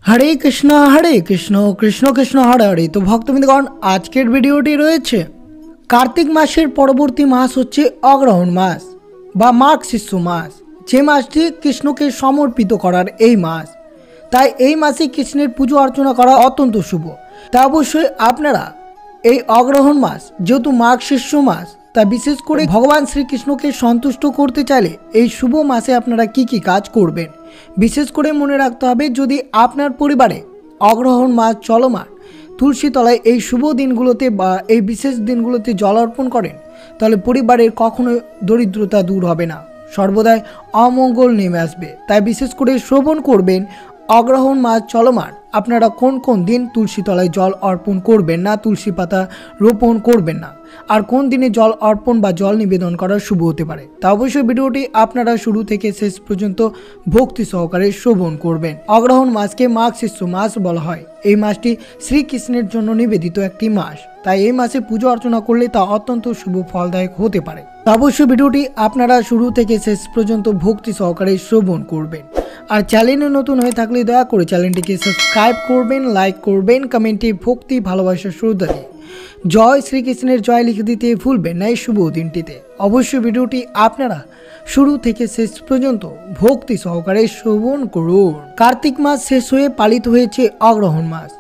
হরে কৃষ্ণ কৃষ্ণ কৃষ্ণ হরে হরে। তো ভক্তবৃন্দগণ, আজকের ভিডিওটি রয়েছে কার্তিক মাসের পরবর্তী মাস হচ্ছে অগ্রহণ মাস বা মাঘ শিষ্য মাস, যে মাসটি কৃষ্ণকে সমর্পিত করার এই মাস। তাই এই মাসে কৃষ্ণের পুজো অর্চনা করা অত্যন্ত শুভ। তা অবশ্যই আপনারা এই অগ্রহণ মাস যেহেতু মাঘ শিষ্য মাস, তা বিশেষ করে ভগবান শ্রীকৃষ্ণকে সন্তুষ্ট করতে চাইলে এই শুভ মাসে আপনারা কি কি কাজ করবেন বিশেষ করে মনে রাখতে হবে। যদি আপনার পরিবারে অগ্রহণ মাস চলমান তুলসী তলায় এই শুভ দিনগুলোতে বা এই বিশেষ দিনগুলোতে জল অর্পণ করেন, তাহলে পরিবারের কখনো দরিদ্রতা দূর হবে না, সর্বদাই অমঙ্গল নেমে আসবে। তাই বিশেষ করে শ্রবণ করবেন অগ্রহণ মাস চলমান আপনারা কোন কোন দিন তুলসী তলায় জল অর্পণ করবেন না, তুলসী পাতা রোপণ করবেন না, আর কোন দিনে জল অর্পণ বা জল নিবেদন করা শুভ হতে পারে। তা অবশ্যই ভিডিওটি আপনারা শুরু থেকে শেষ পর্যন্ত ভক্তি সহকারে শ্রবণ করবেন। অগ্রহণ মাসকে মাঘ শিষ্য মাস বলা হয়। এই মাসটি শ্রীকৃষ্ণের জন্য নিবেদিত একটি মাস, তাই এই মাসে পুজো অর্চনা করলে তা অত্যন্ত শুভ ফলদায়ক হতে পারে। তা অবশ্যই ভিডিওটি আপনারা শুরু থেকে শেষ পর্যন্ত ভক্তি সহকারে শ্রবণ করবেন। আর চ্যানেলে নতুন হয়ে থাকলে দয়া করে চ্যানেলটিকে সাবস্ক্রাইব করবেন, লাইক করবেন, কমেন্টে ভক্তি ভালোবাসা শ্রদ্ধা দিয়ে জয় শ্রীকৃষ্ণের জয় লিখে দিতে ভুলবেন না এই শুভ দিনটিতে। অবশ্যই ভিডিওটি আপনারা শুরু থেকে শেষ পর্যন্ত ভক্তি সহকারে শ্রবণ করুন। কার্তিক মাস শেষ হয়ে পালিত হয়েছে অগ্রহণ মাস।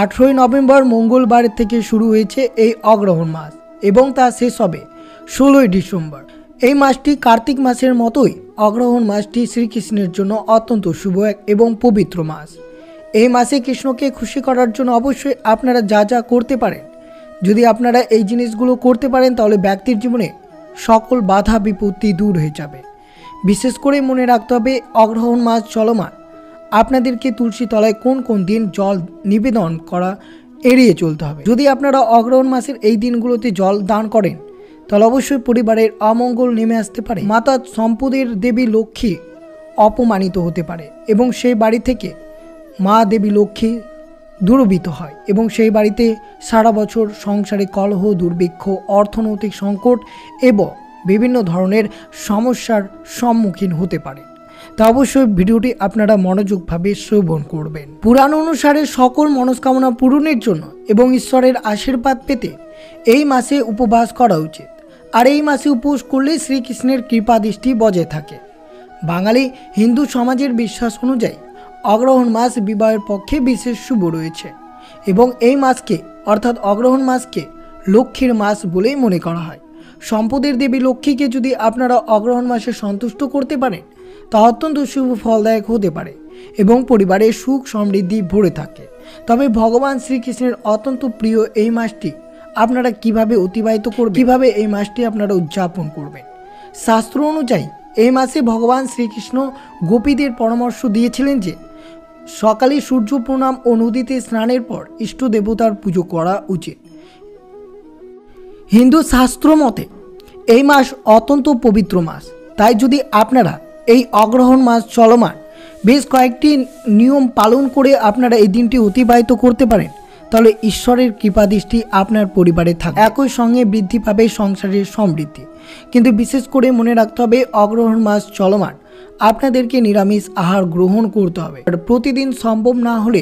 18 নভেম্বর মঙ্গলবার থেকে শুরু হয়েছে এই অগ্রহণ মাস এবং তা শেষ হবে 16 ডিসেম্বর। এই মাসটি কার্তিক মাসের মতোই অগ্রহণ মাসটি শ্রীকৃষ্ণের জন্য অত্যন্ত শুভ এবং পবিত্র মাস। এই মাসে কৃষ্ণকে খুশি করার জন্য অবশ্যই আপনারা যা যা করতে পারেন, যদি আপনারা এই জিনিসগুলো করতে পারেন তাহলে ব্যক্তির জীবনে সকল বাধা বিপত্তি দূর হয়ে যাবে। বিশেষ করে মনে রাখতে হবে অগ্রহণ মাস চলমান আপনাদেরকে তুলসী তলায় কোন কোন দিন জল নিবেদন করা এড়িয়ে চলতে হবে। যদি আপনারা অগ্রহণ মাসের এই দিনগুলোতে জল দান করেন তাহলে অবশ্যই পরিবারের অমঙ্গল নেমে আসতে পারে, মাতা সম্পদের দেবী লক্ষ্মী অপমানিত হতে পারে এবং সেই বাড়ি থেকে মা দেবী লক্ষ্মী দূরভীত হয় এবং সেই বাড়িতে সারা বছর সংসারে কলহ, দুর্ভিক্ষ, অর্থনৈতিক সংকট এবং বিভিন্ন ধরনের সমস্যার সম্মুখীন হতে পারে। তা অবশ্যই ভিডিওটি আপনারা মনোযোগভাবে শ্রবণ করবেন। পুরাণ অনুসারে সকল মনস্কামনা পূরণের জন্য এবং ঈশ্বরের আশীর্বাদ পেতে এই মাসে উপবাস করা উচিত। আর এই মাসে উপবাস করলে শ্রীকৃষ্ণের কৃপা দৃষ্টি বজায় থাকে। বাঙালি হিন্দু সমাজের বিশ্বাস অনুযায়ী অগ্রহণ মাস বিবাহের পক্ষে বিশেষ শুভ রয়েছে এবং এই মাসকে অর্থাৎ অগ্রহণ মাসকে লক্ষ্মীর মাস বলেই মনে করা হয়। সম্পদের দেবী লক্ষ্মীকে যদি আপনারা অগ্রহণ মাসে সন্তুষ্ট করতে পারেন তা অত্যন্ত শুভ ফলদায়ক হতে পারে এবং পরিবারে সুখ সমৃদ্ধি ভরে থাকে। তবে ভগবান শ্রীকৃষ্ণের অত্যন্ত প্রিয় এই মাসটি আপনারা কিভাবে অতিবাহিত করবেন, কিভাবে এই মাসটি আপনারা উদযাপন করবেন। শাস্ত্র অনুযায়ী এই মাসে ভগবান শ্রীকৃষ্ণ গোপীদের পরামর্শ দিয়েছিলেন যে সকালে সূর্য প্রণাম ও নদীতে স্নানের পর ইষ্ট দেবতার পুজো করা উচিত। হিন্দু শাস্ত্র মতে এই মাস অত্যন্ত পবিত্র মাস। তাই যদি আপনারা এই অগ্রহণ মাস চলমান বেশ কয়েকটি নিয়ম পালন করে আপনারা এই দিনটি অতিবাহিত করতে পারেন তাহলে ঈশ্বরের কৃপাদৃষ্টি আপনার পরিবারে থাকে, একই সঙ্গে বৃদ্ধি পাবে সংসারের সমৃদ্ধি। কিন্তু বিশেষ করে মনে রাখতে হবে অগ্রহণ মাস চলমান আপনাদেরকে নিরামিষ আহার গ্রহণ করতে হবে। আর প্রতিদিন সম্ভব না হলে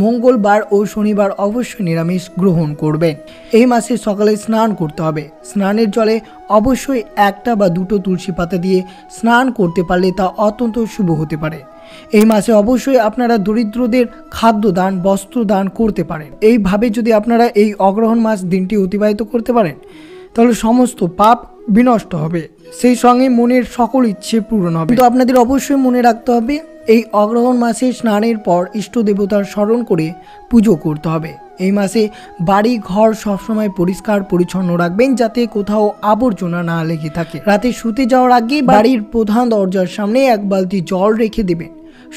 মঙ্গলবার ও শনিবার অবশ্যই নিরামিষ গ্রহণ করবেন। এই মাসে সকালে স্নান করতে হবে। স্নানের জলে অবশ্যই একটা বা দুটো তুলসী পাতা দিয়ে স্নান করতে পারলে তা অত্যন্ত শুভ হতে পারে। এই মাসে অবশ্যই আপনারা দরিদ্রদের খাদ্য দান, বস্ত্র দান করতে পারেন। এইভাবে যদি আপনারা এই অগ্রহণ মাস দিনটি অতিবাহিত করতে পারেন তাহলে সমস্ত পাপ বিনষ্ট হবে, সেই সঙ্গে মনের সকল ইচ্ছে পূরণ হবে। কিন্তু আপনাদের অবশ্যই মনে রাখতে হবে এই অগ্রহণ মাসে স্নানের পর ইষ্ট দেবতার স্মরণ করে পুজো করতে হবে। এই মাসে বাড়ি ঘর সবসময় পরিষ্কার পরিচ্ছন্ন রাখবেন যাতে কোথাও আবর্জনা না লেগে থাকে। রাতে শুতে যাওয়ার আগে বাড়ির প্রধান দরজার সামনে এক বালতি জল রেখে দেবেন।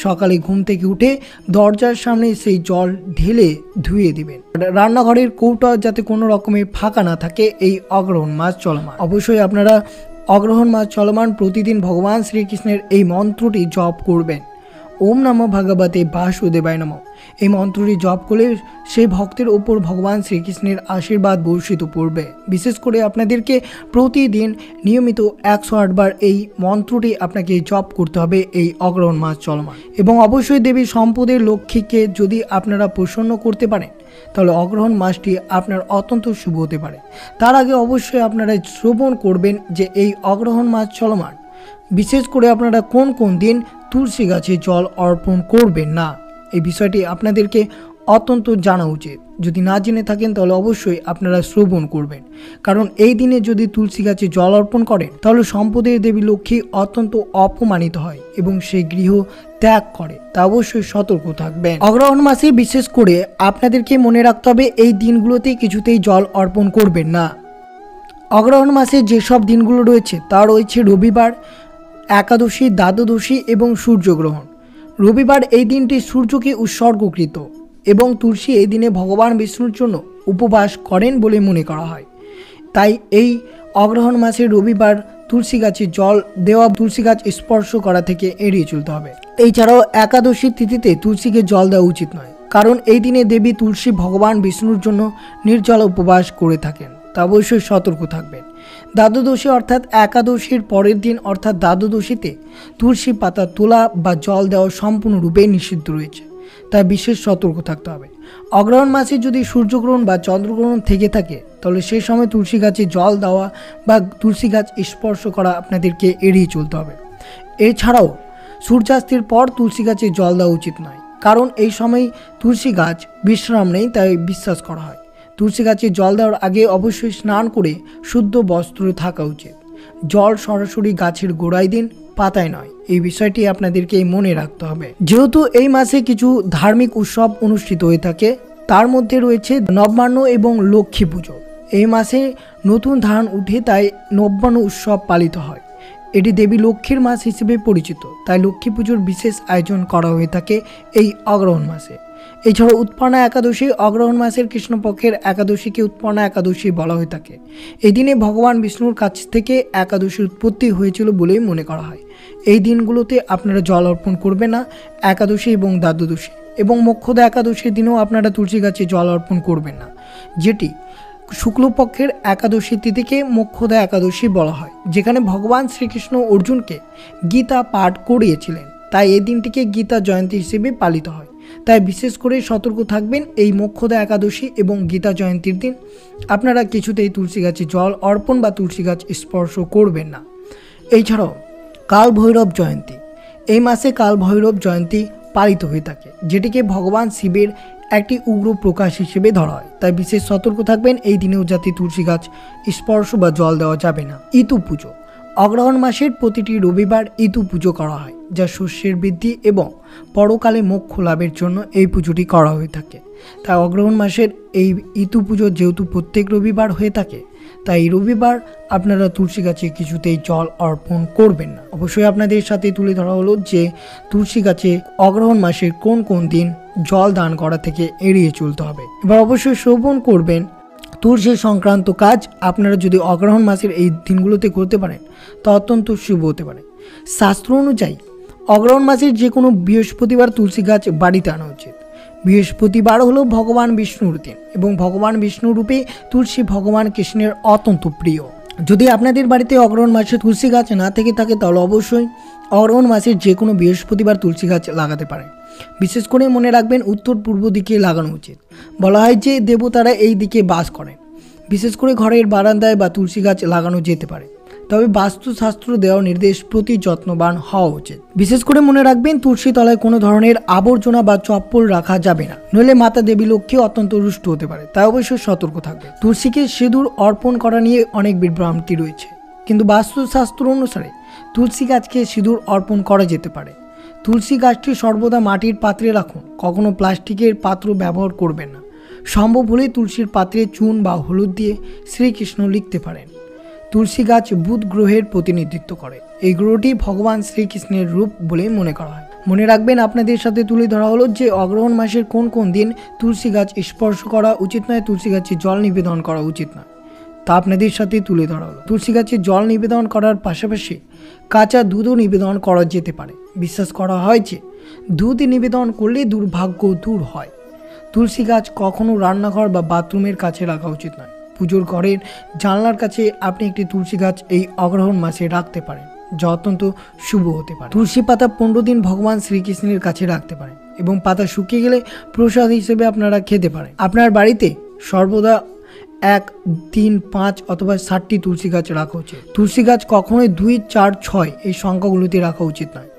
সকালে ঘুম থেকে উঠে দরজার সামনে সেই জল ঢেলে ধুয়ে দিবেন। রান্নাঘরের কৌটা যাতে কোনো রকমের ফাঁকা না থাকে এই অগ্রহণ মাস চলমান। অবশ্যই আপনারা অগ্রহণ মাস চলমান প্রতিদিন ভগবান শ্রীকৃষ্ণের এই মন্ত্রটি জপ করবেন। ওম নমঃ ভগবতে বাসুদেবায় নমঃ এই মন্ত্রটি জপ করলে সেই ভক্তের ওপর ভগবান শ্রীকৃষ্ণের আশীর্বাদ বর্ষিত পড়বে। বিশেষ করে আপনাদেরকে প্রতিদিন নিয়মিত 108 বার এই মন্ত্রটি আপনাকে জপ করতে হবে এই অগ্রহণ মাস চলমান। এবং অবশ্যই দেবী সম্পদের লক্ষ্মীকে যদি আপনারা প্রসন্ন করতে পারেন তাহলে অগ্রহণ মাসটি আপনার অত্যন্ত শুভ হতে পারে। তার আগে অবশ্যই আপনারা শ্রবণ করবেন যে এই অগ্রহণ মাস চলমান বিশেষ করে আপনারা কোন কোন দিন তুলসী গাছে জল অর্পণ করবেন না, এই বিষয়টি আপনাদেরকে অত্যন্ত জানা উচিত। যদি না জেনে থাকেন তাহলে অবশ্যই আপনারা শ্রবণ করবেন, কারণ এই দিনে যদি তুলসী গাছে জল অর্পণ করেন তাহলে সম্পদের দেবী লক্ষ্মী অত্যন্ত অপমানিত হয় এবং সেই গৃহ ত্যাগ করে, তা অবশ্যই সতর্ক থাকবেন। অগ্রহণ মাসে বিশেষ করে আপনাদেরকে মনে রাখতে হবে এই দিনগুলোতে কিছুতেই জল অর্পণ করবেন না। অগ্রহণ মাসে যেসব দিনগুলো রয়েছে তা রয়েছে রবিবার, একাদশী, দ্বাদশী এবং সূর্যগ্রহণ। রবিবার এই দিনটি সূর্যকে উৎসর্গকৃত এবং তুলসী এই দিনে ভগবান বিষ্ণুর জন্য উপবাস করেন বলে মনে করা হয়। তাই এই অগ্রহণ মাসে রবিবার তুলসী গাছে জল দেওয়া, তুলসী গাছ স্পর্শ করা থেকে এড়িয়ে চলতে হবে। এছাড়াও একাদশী তিথিতে তুলসীকে জল দেওয়া উচিত নয়, কারণ এই দিনে দেবী তুলসী ভগবান বিষ্ণুর জন্য নির্জল উপবাস করে থাকেন, তা অবশ্যই সতর্ক থাকবেন। দ্বাদশী অর্থাৎ একাদশীর পরের দিন অর্থাৎ দ্বাদশীতে তুলসী পাতা তোলা বা জল দেওয়া সম্পূর্ণরূপে নিষিদ্ধ রয়েছে, তাই বিশেষ সতর্ক থাকতে হবে। অগ্রহণ মাসে যদি সূর্যগ্রহণ বা চন্দ্রগ্রহণ থেকে থাকে তাহলে সেই সময় তুলসী গাছে জল দেওয়া বা তুলসী গাছ স্পর্শ করা আপনাদেরকে এড়িয়ে চলতে হবে। এছাড়াও সূর্যাস্তের পর তুলসী গাছে জল দেওয়া উচিত নয়, কারণ এই সময় তুলসী গাছ বিশ্রাম নেই, তাই বিশ্বাস করা হয়। তুলসী গাছে জল দেওয়ার আগে অবশ্যই স্নান করে শুদ্ধ বস্ত্রে থাকা উচিত। জল সরাসরি গাছের গোড়ায় দিন, পাতায় নয়, এই বিষয়টি আপনাদেরকে মনে রাখতে হবে। যেহেতু এই মাসে কিছু ধার্মিক উৎসব অনুষ্ঠিত হয়ে থাকে, তার মধ্যে রয়েছে নবান্ন এবং লক্ষ্মী পুজো। এই মাসে নতুন ধান উঠে তাই নবান্ন উৎসব পালিত হয়। এটি দেবী লক্ষ্মীর মাস হিসেবে পরিচিত, তাই লক্ষ্মী পুজোর বিশেষ আয়োজন করা হয়ে থাকে এই অগ্রহণ মাসে। এছাড়াও উৎপন্না একাদশী, অগ্রহণ মাসের কৃষ্ণপক্ষের একাদশীকে উৎপন্না একাদশী বলা হয়ে থাকে। এই দিনে ভগবান বিষ্ণুর কাছ থেকে একাদশীর উৎপত্তি হয়েছিল বলেই মনে করা হয়। এই দিনগুলোতে আপনারা জল অর্পণ করবেন না, একাদশী এবং দ্বাদশী এবং মোক্ষদা একাদশীর দিনেও আপনারা তুলসী গাছে জল অর্পণ করবেন না, যেটি শুক্লপক্ষের একাদশী তিথিকে মোক্ষদা একাদশী বলা হয়, যেখানে ভগবান শ্রীকৃষ্ণ অর্জুনকে গীতা পাঠ করিয়েছিলেন, তাই এই দিনটিকে গীতা জয়ন্তী হিসেবে পালিত হয়। তাই বিশেষ করে সতর্ক থাকবেন, এই মোক্ষদা একাদশী এবং গীতা জয়ন্তীর দিন আপনারা কিছুতেই তুলসী গাছে জল অর্পণ বা তুলসী গাছ স্পর্শ করবেন না। এছাড়াও কাল ভৈরব জয়ন্তী, এই মাসে কাল ভৈরব জয়ন্তী পালিত হয়ে থাকে, যেটিকে ভগবান শিবের একটি উগ্র প্রকাশ হিসেবে ধরা হয়, তাই বিশেষ সতর্ক থাকবেন। এই দিনেও যাতে তুলসী গাছ স্পর্শ বা জল দেওয়া যাবে না। ইতু পুজো, অগ্রহণ মাসের প্রতিটি রবিবার ইতু পুজো করা হয়, যা শস্যের বৃদ্ধি এবং পরকালে মোক্ষ লাভের জন্য এই পুজোটি করা হয়ে থাকে। তাই অগ্রহণ মাসের এই ইতু পুজো যেহেতু প্রত্যেক রবিবার হয়ে থাকে, তাই রবিবার আপনারা তুলসী গাছে কিছুতেই জল অর্পণ করবেন না। অবশ্যই আপনাদের সাথে তুলে ধরা হলো যে তুলসী গাছে অগ্রহণ মাসের কোন কোন দিন জল দান করা থেকে এড়িয়ে চলতে হবে। এবার অবশ্যই শ্রবণ করবেন, তুলসী সংক্রান্ত কাজ আপনারা যদি অগ্রহণ মাসের এই দিনগুলোতে করতে পারেন তা অত্যন্ত শুভ হতে পারে। শাস্ত্র অনুযায়ী অগ্রহণ মাসের যে কোনো বৃহস্পতিবার তুলসী গাছ বাড়িতে আনা উচিত। বৃহস্পতিবার হলো ভগবান বিষ্ণুর দিন এবং ভগবান বিষ্ণু রূপে তুলসী ভগবান কৃষ্ণের অত্যন্ত প্রিয়। যদি আপনাদের বাড়িতে অগ্রহণ মাসে তুলসী গাছ না থেকে থাকে তাহলে অবশ্যই অগ্রহণ মাসের যে কোনো বৃহস্পতিবার তুলসী গাছ লাগাতে পারেন। বিশেষ করে মনে রাখবেন উত্তর পূর্ব দিকে লাগানো উচিত। বলা হয় যে দেবতারা এই দিকে বাস করেন। বিশেষ করে ঘরের বারান্দায় বা তুলসী গাছ লাগানো যেতে পারে, তবে বাস্তুশাস্ত্র দেওয়া নির্দেশ প্রতি যত্নবান হওয়া উচিত। বিশেষ করে মনে রাখবেন তুলসী তলায় কোনো ধরনের আবর্জনা বা চপ্পল রাখা যাবে না, নইলে মাতা দেবী লক্ষ্মী অত্যন্ত রুষ্ট হতে পারে, তাই অবশ্যই সতর্ক থাকবে। তুলসীকে সিঁদুর অর্পণ করা নিয়ে অনেক বিভ্রান্তি রয়েছে, কিন্তু বাস্তুশাস্ত্র অনুসারে তুলসী গাছকে সিঁদুর অর্পণ করা যেতে পারে। তুলসী গাছটি সর্বদা মাটির পাত্রে রাখুন, কখনো প্লাস্টিকের পাত্র ব্যবহার করবেন না। সম্ভব হলে তুলসীর পাত্রে চুন বা হলুদ দিয়ে শ্রীকৃষ্ণ লিখতে পারেন। তুলসী গাছ বুধ গ্রহের প্রতিনিধিত্ব করে, এই গ্রহটি ভগবান শ্রীকৃষ্ণের রূপ বলে মনে করা হয়। মনে রাখবেন আপনাদের সাথে তুলে ধরা হলো যে অগ্রহণ মাসের কোন কোন দিন তুলসী গাছ স্পর্শ করা উচিত নয়, তুলসী গাছে জল নিবেদন করা উচিত নয়, তা আপনাদের সাথে তুলে ধরা হলো। তুলসী গাছে জল নিবেদন করার পাশাপাশি কাঁচা দুধও নিবেদন করা যেতে পারে। বিশ্বাস করা হয় যে দুধ নিবেদন করলে দুর্ভাগ্য দূর হয়। তুলসী গাছ কখনো রান্নাঘর বা বাথরুমের কাছে রাখা উচিত নয়। পুজোর ঘরের জানলার কাছে আপনি একটি তুলসী গাছ এই অগ্রহণ মাসে রাখতে পারেন, যা অত্যন্ত শুভ হতে পারে। তুলসী পাতা 15 দিন ভগবান শ্রীকৃষ্ণের কাছে রাখতে পারেন এবং পাতা শুকিয়ে গেলে প্রসাদ হিসেবে আপনারা খেতে পারেন। আপনার বাড়িতে সর্বদা 1, 3, 5 অথবা 60টি তুলসী গাছ রাখা উচিত। তুলসী গাছ কখনোই 2, 4, 6 এই সংখ্যাগুলোতে রাখা উচিত নয়।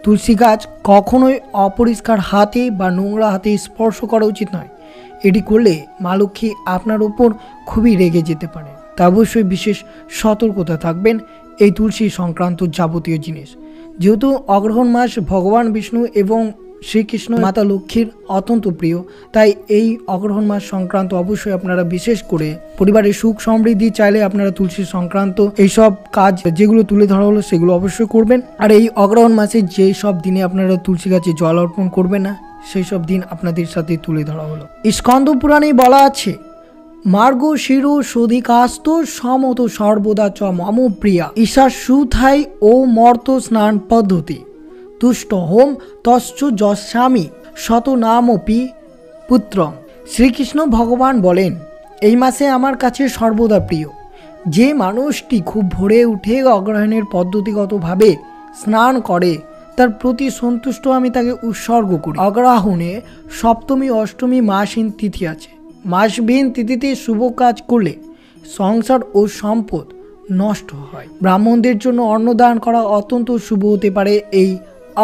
তুলসী গাছ কখনোই অপরিষ্কার হাতে বা নোংরা হাতে স্পর্শ করা উচিত নয়। এটি করলে মা লক্ষ্মী আপনার ওপর খুবই রেগে যেতে পারে। তা অবশ্যই বিশেষ সতর্কতা থাকবেন এই তুলসী সংক্রান্ত যাবতীয় জিনিস। যেহেতু অগ্রহণ মাস ভগবান বিষ্ণু এবং শ্রীকৃষ্ণ মাতা লক্ষ্মীর অত্যন্ত প্রিয়, তাই এই অগ্রহণ মাস সংক্রান্ত অবশ্যই আপনারা বিশেষ করে পরিবারের সুখ সমৃদ্ধি চাইলে আপনারা তুলসী সংক্রান্ত এইসব কাজ যেগুলো তুলে ধরা হলো সেগুলো অবশ্যই করবেন। আর এই অগ্রহণ মাসে যেই সব দিনে আপনারা তুলসী গাছে জল অর্পণ করবেন না, সেই সব দিন আপনাদের সাথে তুলে ধরা হলো। স্কন্দ পুরাণে বলা আছে, মার্গ শিরো সধিকাস্ত সমত সর্বদা চ মম প্রিয়া ঈশা সুথাই ও মর্ত স্নান পদ্ধতি তুষ্ট হোম তশ্চ যস্বামী শত নামপি পুত্রং। শ্রীকৃষ্ণ ভগবান বলেন, এই মাসে আমার কাছে সর্বদা প্রিয় যে মানুষটি খুব ভোরে উঠে অগ্রহায়ণের পদ্ধতিগতভাবে স্নান করে, তার প্রতি সন্তুষ্ট আমি তাকে উৎসর্গ করি। অগ্রহায়ণে সপ্তমী অষ্টমী মাসহীন তিথি আছে। মাসবিহীন তিথিতে শুভ কাজ করলে সংসার ও সম্পদ নষ্ট হয়। ব্রাহ্মণদের জন্য অন্নদান করা অত্যন্ত শুভ হতে পারে এই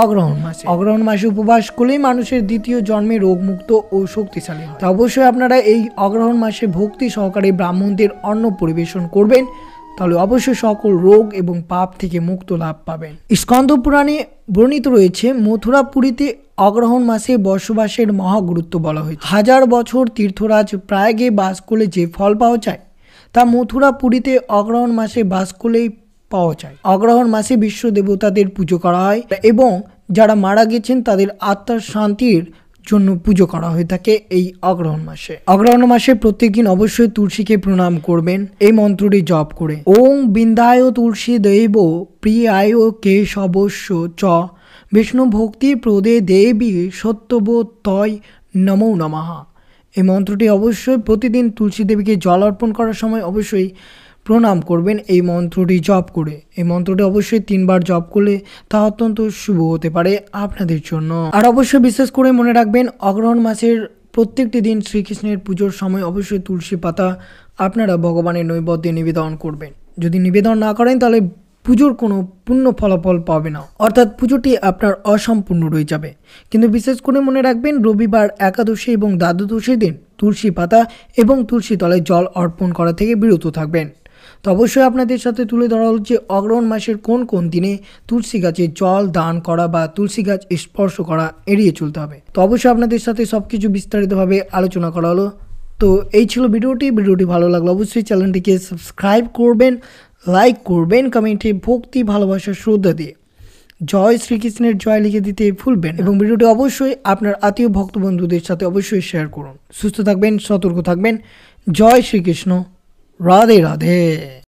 অগ্রহণ মাসে। অগ্রহণ মাসে উপবাস করলেই মানুষের দ্বিতীয় জন্মে রোগমুক্ত ও শক্তিশালী হয়। তা অবশ্যই আপনারা এই অগ্রহণ মাসে ভক্তি সহকারে ব্রাহ্মণদের অন্ন পরিবেশন করবেন, তাহলে অবশ্যই সকল রোগ এবং পাপ থেকে মুক্ত লাভ পাবেন। স্কন্দ পুরাণে বর্ণিত রয়েছে, মথুরাপুরীতে অগ্রহণ মাসে বসবাসের মহা গুরুত্ব বলা হয়েছে। 1000 বছর তীর্থরাজ প্রয়াগে বাস করলে যে ফল পাওয়া যায়, তা মথুরাপুরীতে অগ্রহণ মাসে বাস করলেই পাওয়া যায়। অগ্রহণ মাসে বিশ্ব দেবতাদের পুজো করা হয় এবং যারা মারা গেছেন তাদের আত্মার শান্তির জন্য পুজো করা হয়ে থাকে এই অগ্রহণ মাসে। অগ্রহণ মাসে প্রত্যেকদিন অবশ্যই তুলসীকে প্রণাম করবেন এই মন্ত্রটি জপ করে। ওং বিন্দায় তুলসী দৈব প্রিয়ায় কেশবস্য চ বিষ্ণু ভক্তি প্রদে দেবী সত্যবোধয় নমো নমঃ। এই মন্ত্রটি অবশ্যই প্রতিদিন তুলসী দেবীকে জল অর্পণ করার সময় অবশ্যই প্রণাম করবেন এই মন্ত্রটি জপ করে। এই মন্ত্রটি অবশ্যই 3 বার জপ করলে তা অত্যন্ত শুভ হতে পারে আপনাদের জন্য। আর অবশ্যই বিশেষ করে মনে রাখবেন, অগ্রহণ মাসের প্রত্যেকটি দিন শ্রীকৃষ্ণের পুজোর সময় অবশ্যই তুলসী পাতা আপনারা ভগবানের নৈবেদ্যে নিবেদন করবেন। যদি নিবেদন না করেন তাহলে পুজোর কোনো পূর্ণ ফলাফল পাবে না, অর্থাৎ পুজোটি আপনার অসম্পূর্ণ রয়ে যাবে। কিন্তু বিশেষ করে মনে রাখবেন, রবিবার, একাদশী এবং দ্বাদশী দিন তুলসী পাতা এবং তুলসী তলায় জল অর্পণ করা থেকে বিরত থাকবেন। তো অবশ্যই আপনাদের সাথে তুলে ধরা হচ্ছে অগ্রহণ মাসের কোন কোন দিনে তুলসী গাছে জল দান করা বা তুলসী গাছ স্পর্শ করা এড়িয়ে চলতে হবে। তো অবশ্যই আপনাদের সাথে সবকিছু বিস্তারিতভাবে আলোচনা করা হলো। তো এই ছিল ভিডিওটি ভালো লাগলো অবশ্যই চ্যানেলটিকে সাবস্ক্রাইব করবেন, লাইক করবেন, কমেন্টে ভক্তি ভালোবাসা শ্রদ্ধা দিয়ে জয় শ্রীকৃষ্ণের জয় লিখে দিতে ভুলবেন এবং ভিডিওটি অবশ্যই আপনার আত্মীয় ভক্ত বন্ধুদের সাথে অবশ্যই শেয়ার করুন। সুস্থ থাকবেন, সতর্ক থাকবেন। জয় শ্রীকৃষ্ণ, রাধে রাধে।